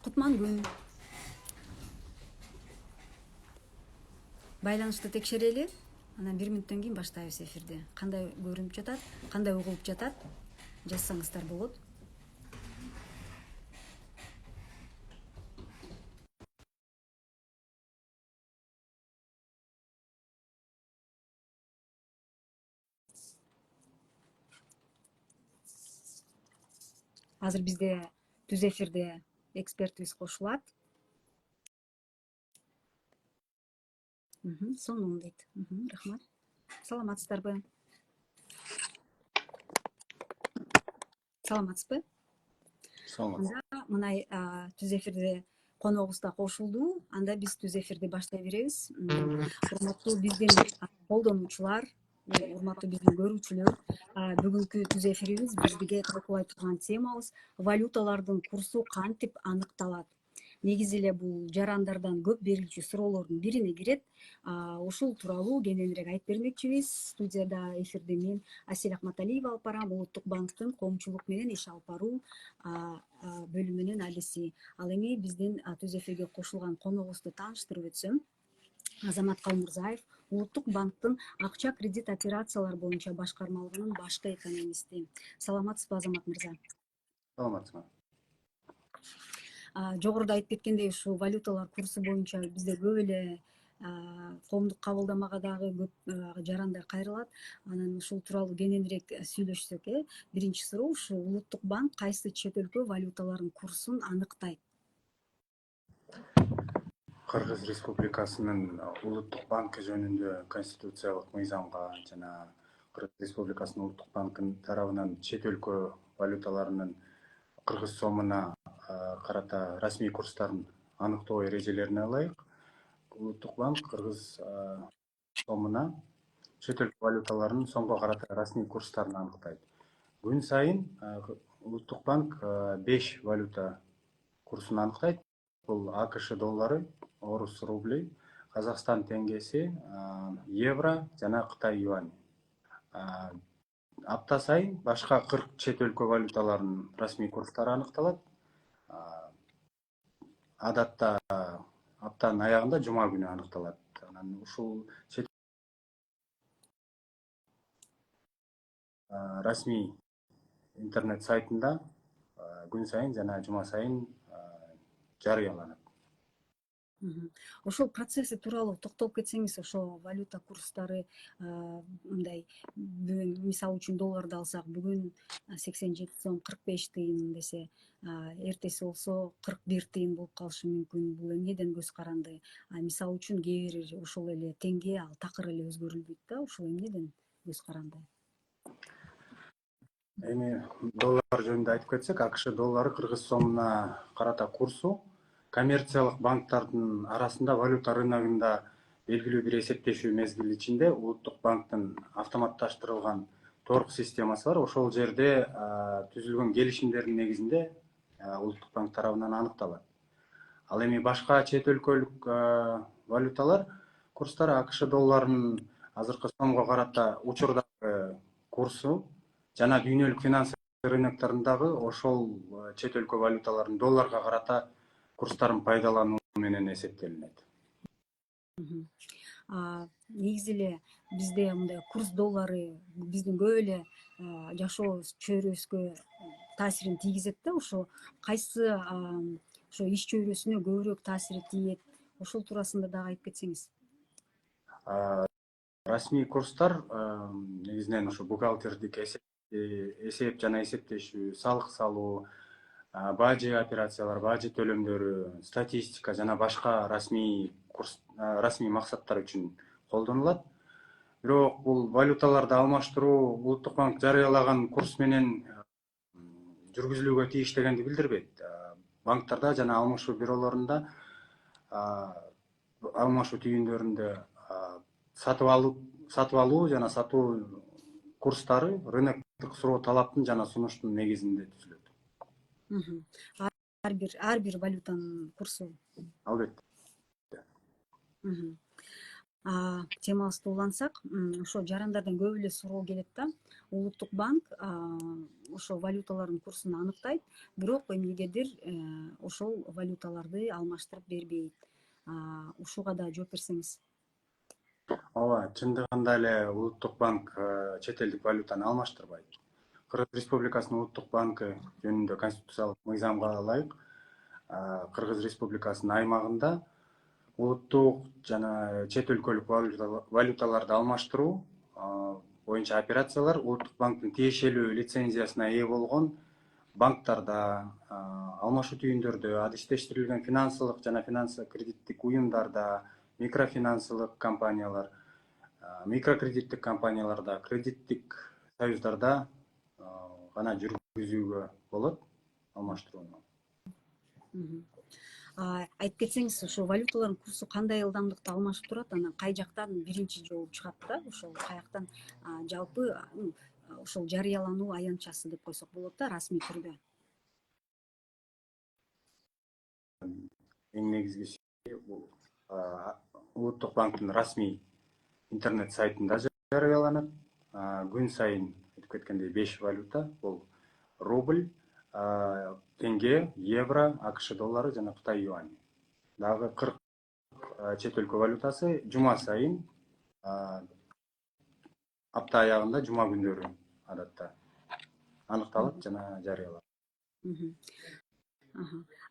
Кутман күн. Байланышты текшерели. Анан 1 мүнөттөн кийин баштайбыз эфирди. Кандай көрүнүп жатат, кандай угулуп жатат жазсаңыздар болот. Азыр бизде түз эфирде экспертибиз кошулат. Сонун дейт. Рахмат. Саламатсыздарбы? Саламатсызбы? Анда мына түз эфирде коногубуз да кошулду. Анда биз түз эфирди баштай беребиз. Урматтуу биздин колдонуучулар, урматтуу биздин көрүүчүлөр, бүгүнкү түз эфирибиз бизге талкуулай турган темабыз валюталардын курсу кантип аныкталат. Негизи эле бул жарандардан көп берилчү суроолордун бирине кирет. Ушул тууралуу кененирээк айтып бермекчибиз. Студияда эфирди мен Асель Акматалиева алып барам. Улуттук банктын коомчулук менен иш алып баруу бөлүмүнүн алиси. Ал эми биздин түз эфирге кошулган коногубузду тааныштырып өтсөм, Азамат Калмырзаев, Улуттук банктын акча кредит операциялар боюнча башкармалыгынын башкы экономисти. Саламатсызбы, Азамат мырза? Саламатсызбы. Жогоруда айтып кеткендей, ушул валюталар курсу боюнча бизде көп эле коомдук кабылдамага дагы көп жарандар кайрылат. Анан ушул тууралуу кененирээк сүйлөшсөк, биринчи суроо, ушу Улуттук банк кайсы чет өлкө валюталарынын курсун аныктайт? Кыргыз Республикасынын Улуттук банкы жөнүндө конституциялык мыйзамга жана Кыргыз Республикасынын Улуттук банкынын тарабынан чет өлкө валюталарынын кыргыз сомуна карата расмий курстарын аныктоо эрежелерине ылайык Улуттук банк кыргыз сомуна чет өлкө валюталарынын сомго карата расмий курстарын аныктайт. Күн сайын Улуттук банк 5 валюта курсун аныктайт. Бул АКШ доллары, орус рубли, Казакстан теңгеси, евро жана Кытай юани. Апта сайын башка 40 чет өлкө валюталарынын расмий курстары аныкталат. Адатта аптанын аягында жума күнү аныкталат. Анан ушул расмий интернет сайтында күн сайын жана жума сайын жарыяланат. Ошол процесси тууралуу токтолуп кетсеңиз, ошо валюта курстары мындай бүгүн мисалы үчүн долларды алсак, бүгүн 87 сом 45 тыйын десе, эртеси болсо 41 тыйын болуп калышы мүмкүн. Бул эмнеден көз каранды? Мисалы үчүн кээ бир ошол эле теңге ал такыр эле өзгөрүлбөйт да, ушул эмнеден көз каранды? Эми доллар жөнүндө айтып кетсек, АКШ доллары кыргыз сомуна карата курсу коммерциялык банктардын арасында валюта рыногунда белгилүү бир эсептешүү мезгили ичинде Улуттук банктын автоматташтырылган торг системасы бар. Ошол жерде түзүлгөн келишимдердин негизинде Улуттук банк тарабынан аныкталат. Ал эми башка чет өлкөлүк валюталар курстары АКШ долларынын азыркы сомго карата учурдагы курсу жана дүйнөлүк финансылык рыноктарындагы ошол чет өлкө валюталардын долларга карата курстарын пайдалануу менен эсептелинет. Негизи эле бизде мындай курс доллары биздин көп эле жашоо чөйрөсүгө таасирин тийгизет да, ошо кайсы ошо иш чөйрөсүнө көбүрөөк таасири тийет? Ошол туурасында дагы айтып кетсеңиз. Расмий курстар негизинен ошо бухгалтердик эсеп жана эсептешүү, салык салуу, бажы операциялар, бажы төлөмдөрү, статистика жана башка расмий максаттар үчүн колдонулат. Бирок бул валюталарды алмаштыруу Улуттук банк жарыялаган курс менен жүргүзүлүүгө тийиштегенди билдирбейт. Банктарда жана алмашуу бюролорунда, алмашуу түйүндөрүндө сатып алуу жана сатуу курстары рыноктук суроо талаптын жана сунуштун негизинде түзүлөт. Ар бир валютанын курсу. Албетте. темабызды улантсак, ошо жарандардан көп эле суроо келет да. Улуттук банк ошо валюталардын курсун аныктайт, бирок эмнегедир ошол валюталарды алмаштырып бербейт. Ушуга да жооп берсеңиз. ооба, чындыгында эле улуттук банк чет элдик валютаны алмаштырбайт. Кыргыз Республикасынын улуттук банкы жөнүндө конституциялык мыйзамга ылайык Кыргыз Республикасынын аймагында улуттук жана чет өлкөлүк валюталарды алмаштыруу боюнча операциялар улуттук банктын тиешелүү лицензиясына ээ болгон банктарда, алмашуу түйүндөрдө, адистештирилген финансылык жана кредиттик уюмдарда, микрофинансылык компаниялар, микрокредиттик компанияларда, кредиттик союздарда гана жүргүзүүгө болот алмаштырууну. Айтып кетсеңиз, ошо валюталардын курсу кандай ылдамдыкта алмашып турат, анан кай жактан биринчи жолу чыгат да, ошол каяктан жалпы ошол жарыялануу аянтчасы деп койсок болот да, расмий түрдө. Эң негизгиси улуттук банктын расмий интернет сайтында жарыяланат. Күн сайын айтып кеткендей 5 валюта, бул рубль, тенге, евро, АКШ доллары жана Кытай юани. Дагы 40 чет өлкө валютасы жума сайын апта аягында жума күндөрү адатта аныкталат жана жарыяланат.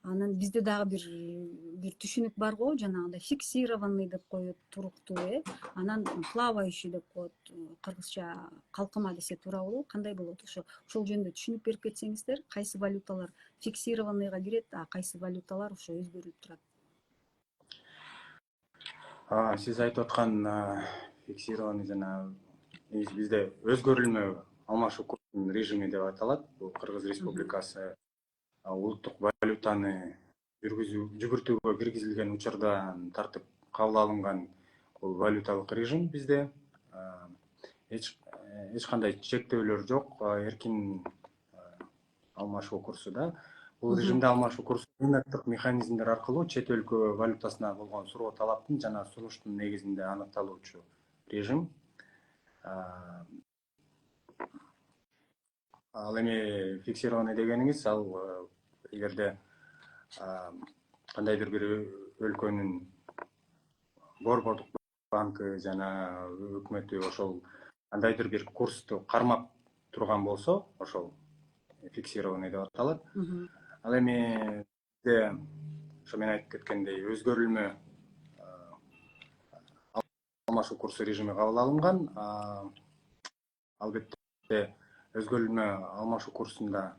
Анан бизде дагы бир түшүнүк бар го, жанагындай фиксированный деп коет, туруктуу, анан плавающий деп коет, кыргызча калкыма десе туура болобу, кандай болот ошол жөнүндө түшүнүк берип кетсеңиздер, кайсы валюталар фиксированныйга кирет, кайсы валюталар ошо өзгөрүлүп турат? Сиз айтып аткан фиксированный жана бизде өзгөрүлмө алмашуу курсунун режими деп аталат. Бул Кыргыз Республикасы улуттук валютаны жүгүртүүгө киргизилген учурдан тартып кабыл алынган бул валюталык режим бизде. Эч кандай чектөөлөр жок, эркин алмашуу курсу да. Бул режимде алмашуу курсу рыноктук механизмдер аркылуу чет өлкө валютасына болгон суроо талаптын жана сунуштун негизинде аныкталуучу режим. Ал эми фиксированный дегениңиз, ал эгерде кандайдыр бир өлкөнүн борбордук банкы жана өкмөтү ошол кандайдыр бир курсту кармап турган болсо, ошол фиксированный деп аталат. Ал эми ошо мен айтып кеткендей өзгөрүлмө алмашуу курсу режими кабыл алынган. Албетте өзгөрүлмө алмашуу курсунда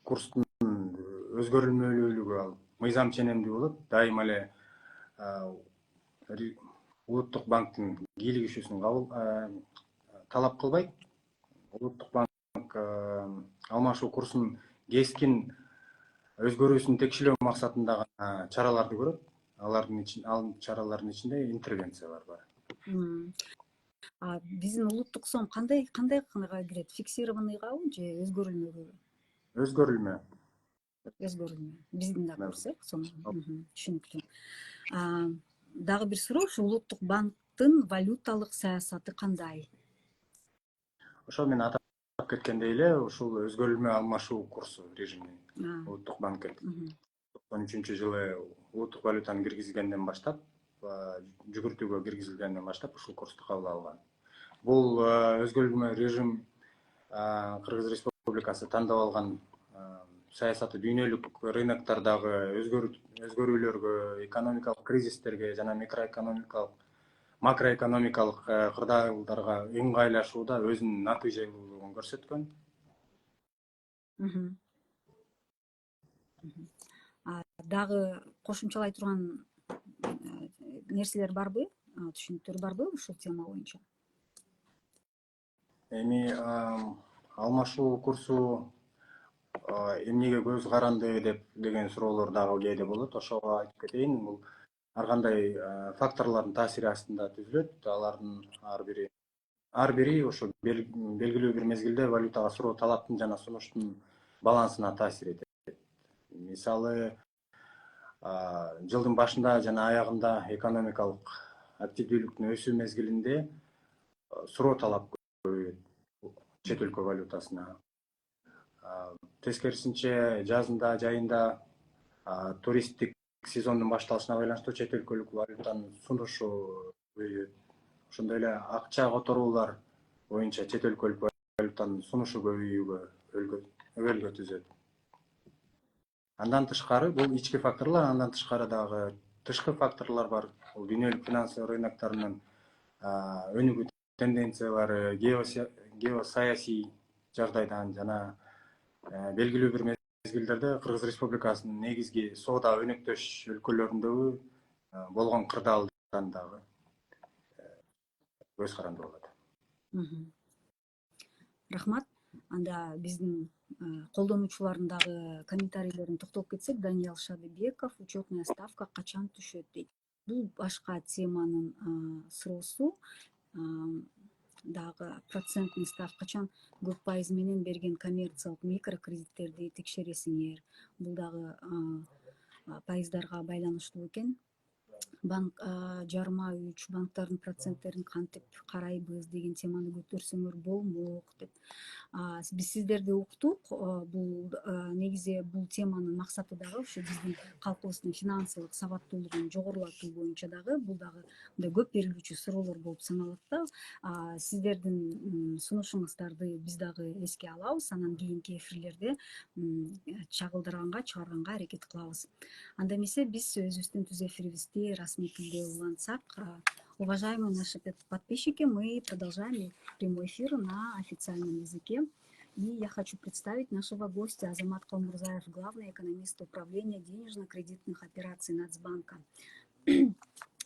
курстун өзгөрүлмөлүүлүгү ал мыйзам ченемдүү болот. Дайыма эле улуттук банктын кийлигишүүсүн талап кылбайт. Улуттук банк алмашуу курсунун кескин өзгөрүүсүн текшелөө максатында гана чараларды көрөт. Ал чаралардын ичинде интервенциялар бар. Биздин улуттук сом кандайга кирет? Фиксированныйгабы же өзгөрүлмөгөбү? Өзгөрүлмө. Биздин да курс, сом. Түшүнүктүү. Дагы бир суроо, ушу улуттук банктын валюталык саясаты кандай? Ошол мен атап кеткендей эле, ушул өзгөрүлмө алмашуу курсу режими улуттук банк 93-жылы улуттук валютаны киргизгенден баштап, жүгүртүүгө киргизилгенден баштап ушул курсту кабыл алган. Бул өзгөрүлмө режим Кыргыз Республикасы тандап алган саясаты дүйнөлүк рыноктордогу өзгөрүүлөргө, экономикалык кризистерге жана макроэкономикалык кырдаалдарга ыңгайлашууда өзүнүн натыйжалуулугун көрсөткөн. Дагы кошумчалай турган нерселер барбы? Түшүнүктөр барбы ушул тема боюнча? Эми алмашуу курсу эмнеге көз каранды деген суроолор дагы кээде болот. Ошого айтып кетейин, бул ар кандай факторлордун таасири астында түзүлөт. Алардын ар бири ошо белгилүү бир мезгилде валютага суроо талаптын жана сунуштун балансына таасир этет. Мисалы, жылдын башында жана аягында экономикалык активдүүлүктүн өсүү мезгилинде суроо талап көбөйөт чет өлкө валютасына. Тескерисинче жазында жайында туристтик сезондун башталышына байланыштуу чет өлкөлүк валютанын сунушу көбөйөт. Ошондой эле акча которуулар боюнча чет өлкөлүк валютанын сунушу көбөйүүгө өбөлгө түзөт. Андан тышкары бул ички факторлор, андан тышкары дагы тышкы факторлор бар. Бул дүйнөлүк финансылык рыноктарынын өнүгүү тенденциялары, геосаясий жагдайдан жана белгилүү бир мезгилдерде Кыргыз Республикасынын негизги соода өнөктөш өлкөлөрүндөгү болгон кырдаалдан дагы көз каранды болот. Рахмат. Анда биздин колдонуучулардын дагы комментарийлерин токтолуп кетсек, Даниил Шадыбеков, учетная ставка качан түшөт дейт. Бул башка теманын суроосу. Дагы процентный ставка качан көп пайыз менен берген коммерциялык микрокредиттерди текшересиңер. Бул дагы пайыздарга байланыштуу экен. Банк жарма үч банктардын проценттерин кантип карайбыз деген теманы көтөрсөңөр болмок деп. Биз сиздерди уктук. Бул негизи бул теманын максаты дагы ушу биздин калкыбыздын финансылык сабаттуулугун жогорулатуу боюнча дагы бул дагы мындай көп берилүүчү суроолор болуп саналат да. Сиздердин сунушуңуздарды биз дагы эске алабыз, анан кийинки эфирлерде чагылдырганга чыгарганга аракет кылабыз. Анда эмесе биз өзүбүздүн түз эфирибизди расмий түрдө улантсак. Уважаемые наши подписчики, мы продолжаем прямой эфир на официальном языке. И я хочу представить нашего гостя Азамат Калмурзаев, главный экономист управления денежно-кредитных операций Нацбанка.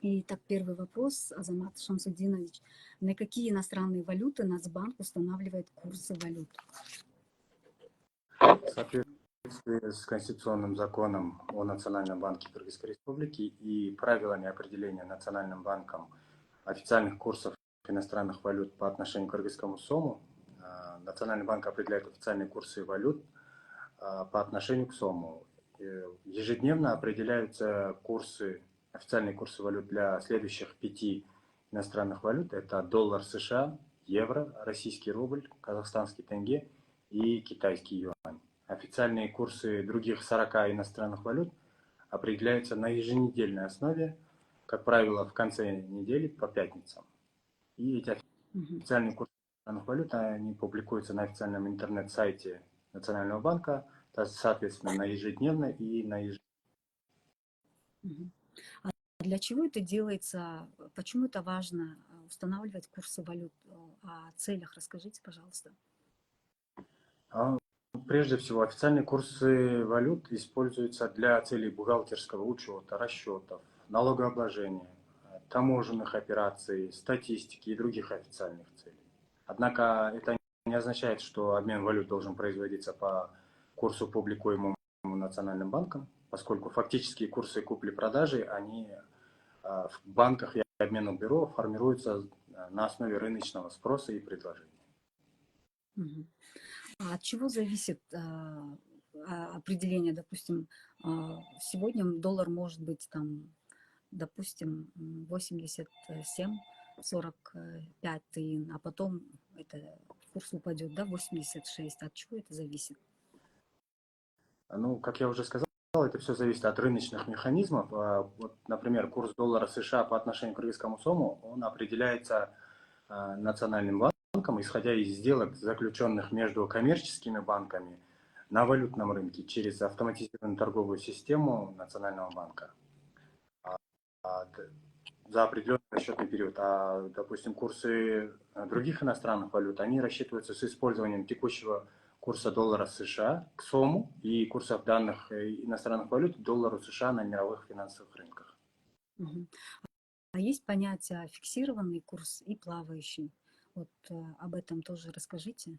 Итак, первый вопрос, Азамат Шамсудинович. На какие иностранные валюты Нацбанк устанавливает курсы валют? В соответствии с Конституционным законом о Национальном банке Кыргызской Республики и правилами определения Национальным банком официальных курсов иностранных валют по отношению к кыргызскому сому, Национальный банк определяет официальные курсы валют по отношению к сому. Ежедневно определяются официальные курсы валют для следующих 5 иностранных валют. Это доллар США, евро, российский рубль, казахстанский тенге и китайский юань. Официальные курсы других 40 иностранных валют определяются на еженедельной основе, как правило, в конце недели по пятницам. И эти официальные курсы иностранных валют, они публикуются на официальном интернет-сайте Национального банка, соответственно, на ежедневной и на ежедневной. А для чего это делается? Почему это важно устанавливать курсы валют? О целях расскажите, пожалуйста. Прежде всего, официальные курсы валют используются для целей бухгалтерского учета, расчетов, налогообложения, таможенных операций, статистики и других официальных целей. Однако это не означает, что обмен валют должен производиться по курсу, публикуемому Национальным банком, поскольку фактические курсы купли-продажи, они в банках и обменных бюро формируются на основе рыночного спроса и предложения. А от чего зависит определение, допустим, сегодня доллар может быть там, допустим, 87-45 тыин, а потом курс упадет, да, 86. От чего это зависит? Ну, как я уже сказал, это все зависит от рыночных механизмов. Вот, например, курс доллара США по отношению к кыргызскому сому, он определяется Национальным банком, исходя из сделок, заключенных между коммерческими банками на валютном рынке через автоматизированную торговую систему Национального банка за определенный расчетный период. Допустим, курсы других иностранных валют, они рассчитываются с использованием текущего курса доллара США к сому и курсов данных иностранных валют к доллару США на мировых финансовых рынках. А есть понятие фиксированный курс и плавающий? Вот об этом тоже расскажите.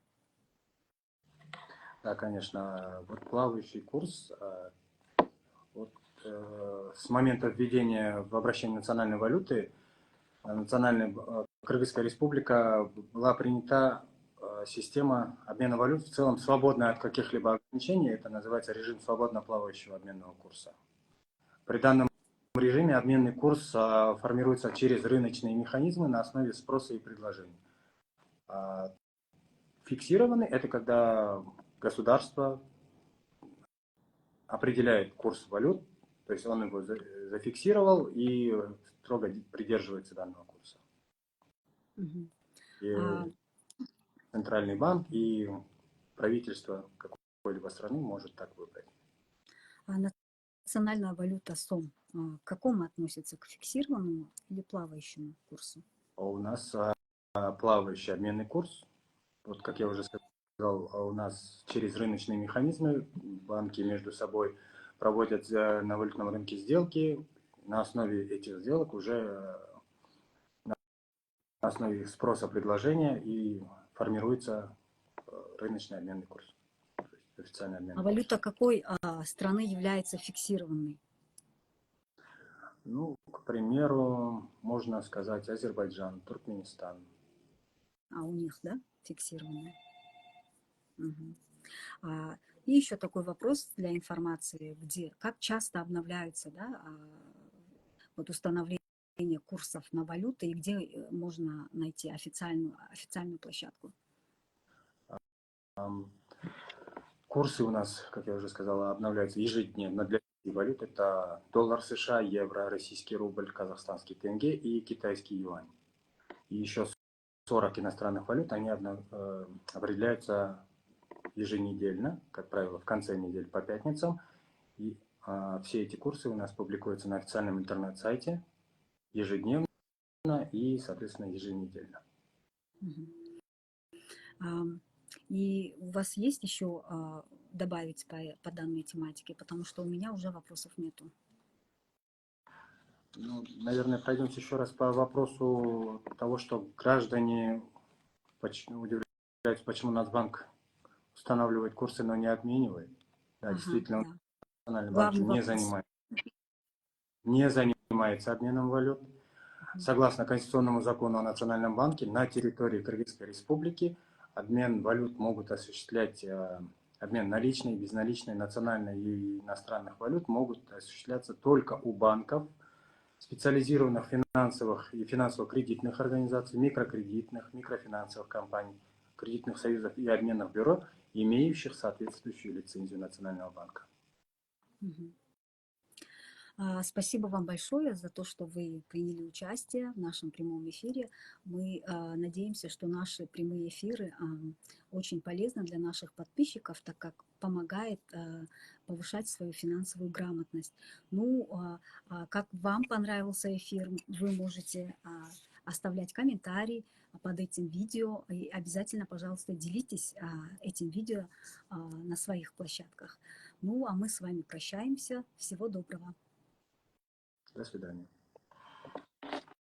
Да, конечно. Вот плавающий курс, с момента введения в обращение национальной валюты, Кыргызская республика была принята система обмена валют в целом свободная от каких-либо ограничений. Это называется режим свободно плавающего обменного курса. При данном режиме обменный курс формируется через рыночные механизмы на основе спроса и предложения. Фиксированный – это когда государство определяет курс валют, то есть он его зафиксировал и строго придерживается данного курса. И Центральный банк и правительство какой-либо страны может так выбрать. Национальная валюта СОМ к какому относится? К фиксированному или плавающему курсу? У нас плавающий обменный курс. Вот, как я уже сказал, у нас через рыночные механизмы банки между собой проводят на валютном рынке сделки. На основе этих сделок уже на основе спроса предложения и формируется рыночный обменный курс. Официальный обменный курс. Валюта какой страны является фиксированной? Ну, к примеру, можно сказать Азербайджан, Туркменистан. У них, да, фиксированная? И еще такой вопрос для информации, как часто обновляются, да, вот установление курсов на валюты и где можно найти официальную площадку? Курсы у нас, как я уже сказала, обновляются ежедневно для валют. Это доллар США, евро, российский рубль, казахстанский тенге и китайский юань. И еще 40 иностранных валют, они определяются еженедельно, как правило, в конце недели по пятницам. И все эти курсы у нас публикуются на официальном интернет-сайте ежедневно и, соответственно, еженедельно. И у вас есть еще добавить по данной тематике, потому что у меня уже вопросов нету. Ну, наверное, пройдемся еще раз по вопросу того, что граждане удивляются, почему Нацбанк устанавливает курсы, но не обменивает. Да, действительно, да. Национальный банк не занимается обменом валют. Согласно Конституционному закону о Национальном банке, на территории Кыргызской Республики обмен валют могут осуществлять, обмен наличной, безналичной, национальной и иностранных валют могут осуществляться только у банков, специализированных финансовых и финансово-кредитных организаций, микрокредитных, микрофинансовых компаний, кредитных союзов и обменных бюро, имеющих соответствующую лицензию Национального банка. Спасибо вам большое за то, что вы приняли участие в нашем прямом эфире. Мы надеемся, что наши прямые эфиры очень полезны для наших подписчиков, так как помогает повышать свою финансовую грамотность. Ну, как вам понравился эфир, вы можете оставлять комментарий под этим видео. И обязательно, пожалуйста, делитесь этим видео на своих площадках. Ну, а мы с вами прощаемся. Всего доброго. До свидания.